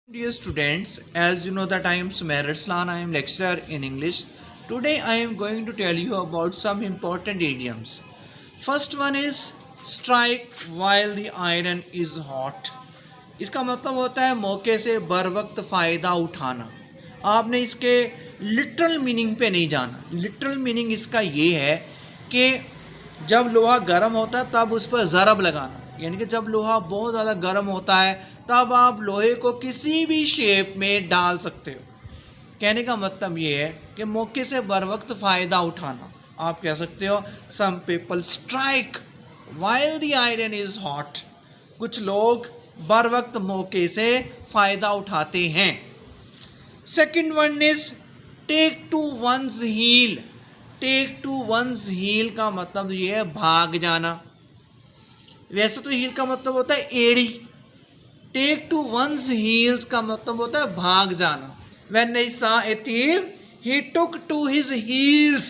Dear students, as you know that I am Sumer Arslan, I am lecturer in English. Today I am going to tell you about some important idioms. First one is strike while the iron is hot. इसका मतलब होता है मौके से बर वक्त फ़ायदा उठाना. आपने इसके लिटरल मीनिंग पे नहीं जाना. लिटरल मीनिंग इसका ये है कि जब लोहा गर्म होता है तब उस पर ज़रब लगाना, यानी कि जब लोहा बहुत ज़्यादा गर्म होता है तब आप लोहे को किसी भी शेप में डाल सकते हो. कहने का मतलब ये है कि मौके से बर वक्त फ़ायदा उठाना. आप कह सकते हो some people strike while the iron is hot. कुछ लोग बर वक्त मौके से फ़ायदा उठाते हैं. Second one is take to one's heel. Take to one's heel का मतलब ये है भाग जाना. वैसे तो हील का मतलब होता है एड़ी. टेक टू वंस हील्स का मतलब होता है भाग जाना. When I saw a thief, he took to his heels.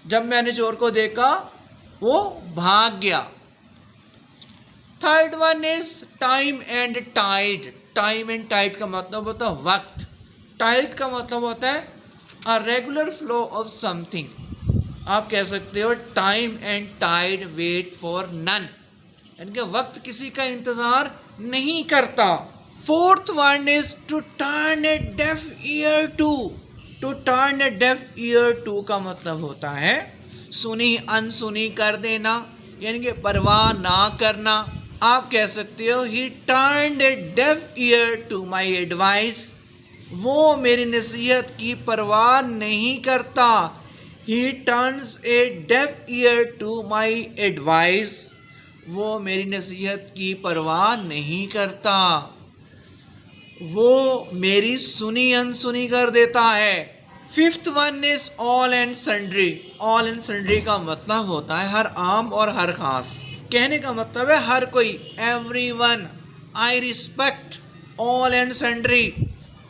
जब मैंने चोर को देखा वो भाग गया. Third one is time and tide. Time and tide का मतलब होता है वक्त. टाइड का मतलब होता है a regular flow of something. आप कह सकते हो time and tide wait for none, यानी कि वक्त किसी का इंतज़ार नहीं करता. Fourth one is to turn a deaf ear to. To turn a deaf ear to का मतलब होता है सुनी अनसुनी कर देना, यानी कि परवाह ना करना. आप कह सकते हो he turned a deaf ear to my advice. वो मेरी नसीहत की परवाह नहीं करता. He turns a deaf ear to my advice. वो मेरी नसीहत की परवाह नहीं करता. वो मेरी सुनी अनसुनी कर देता है. Fifth one is all and sundry. All and sundry का मतलब होता है हर आम और हर खास. कहने का मतलब है हर कोई, every one. I respect all and sundry.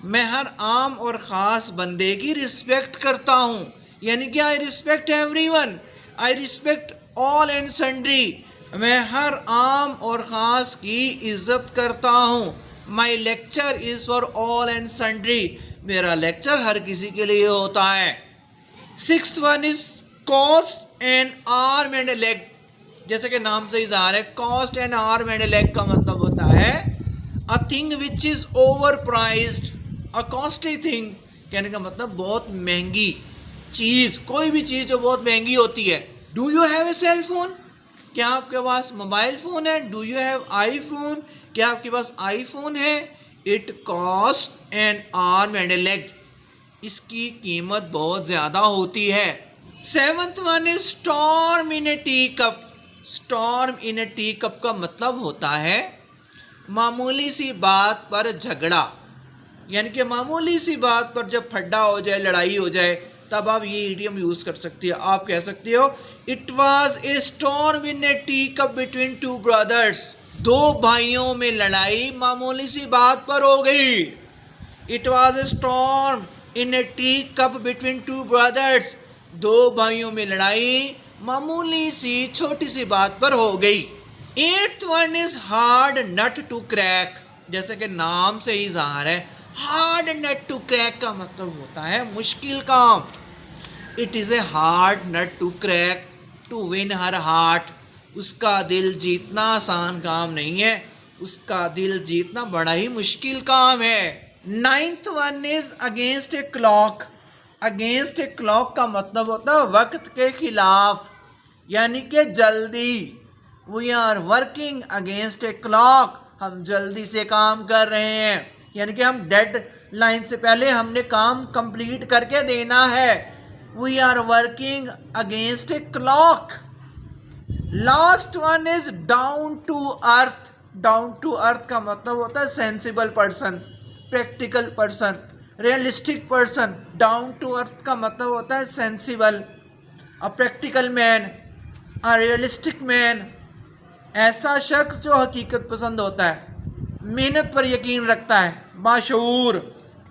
मैं हर आम और ख़ास बंदे की रिस्पेक्ट करता हूँ, यानी कि I respect every one. I respect all and sundry. मैं हर आम और ख़ास की इज़्ज़त करता हूँ. My lecture is for all and sundry. मेरा लेक्चर हर किसी के लिए होता है. Sixth one is cost and arm and leg. जैसे कि नाम से इज़हार है, cost and arm and leg का मतलब होता है a thing which is over prized. A costly thing कहने का मतलब बहुत महंगी चीज़. कोई भी चीज़ जो बहुत महंगी होती है. Do you have a cell phone. क्या आपके पास मोबाइल फ़ोन है. Do you have iPhone. क्या आपके पास आईफोन है. It cost an arm and a leg. इसकी कीमत बहुत ज़्यादा होती है. Seventh one is storm in a tea cup. Storm in a tea cup का मतलब होता है मामूली सी बात पर झगड़ा, यानी कि मामूली सी बात पर जब फड्डा हो जाए, लड़ाई हो जाए, तब आप ये इडियम यूज़ कर सकती हो. आप कह सकते हो it was a storm in a tea cup between two brothers. दो भाइयों में लड़ाई मामूली सी बात पर हो गई. It was a storm in a tea cup between two brothers. दो भाइयों में लड़ाई मामूली सी छोटी सी बात पर हो गई. Eighth one is hard nut to crack. जैसे कि नाम से ही ज़ाहिर है, हार्ड नट टू क्रैक का मतलब होता है मुश्किल काम. It is a hard nut to crack to win her heart. उसका दिल जीतना आसान काम नहीं है. उसका दिल जीतना बड़ा ही मुश्किल काम है. Ninth one is against a clock. Against a clock का मतलब होता है वक्त के खिलाफ, यानी कि जल्दी. We are working against a clock. हम जल्दी से काम कर रहे हैं, यानी कि हम डेड लाइन से पहले हमने काम कंप्लीट करके देना है. We are working against a clock. Last one is down to earth. Down to earth का मतलब होता है sensible person, practical person, realistic person. Down to earth का मतलब होता है sensible, a practical man, a realistic man. ऐसा शख्स जो हकीकत पसंद होता है, मेहनत पर यकीन रखता है, बाशऊर,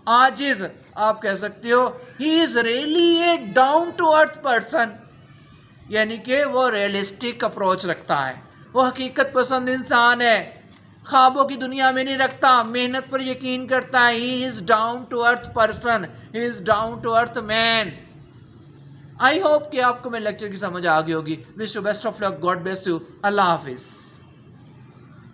आजिज. आप कह सकते हो he is really a down to earth person, यानी कि वो रियलिस्टिक अप्रोच रखता है, वो हकीकत पसंद इंसान है, ख्वाबों की दुनिया में नहीं रखता, मेहनत पर यकीन करता है। He is down to earth person, he is down to earth man. I hope कि आपको मेरे लेक्चर की समझ आ गई होगी। Wish you best of luck, God bless you, अल्लाह हाफिज।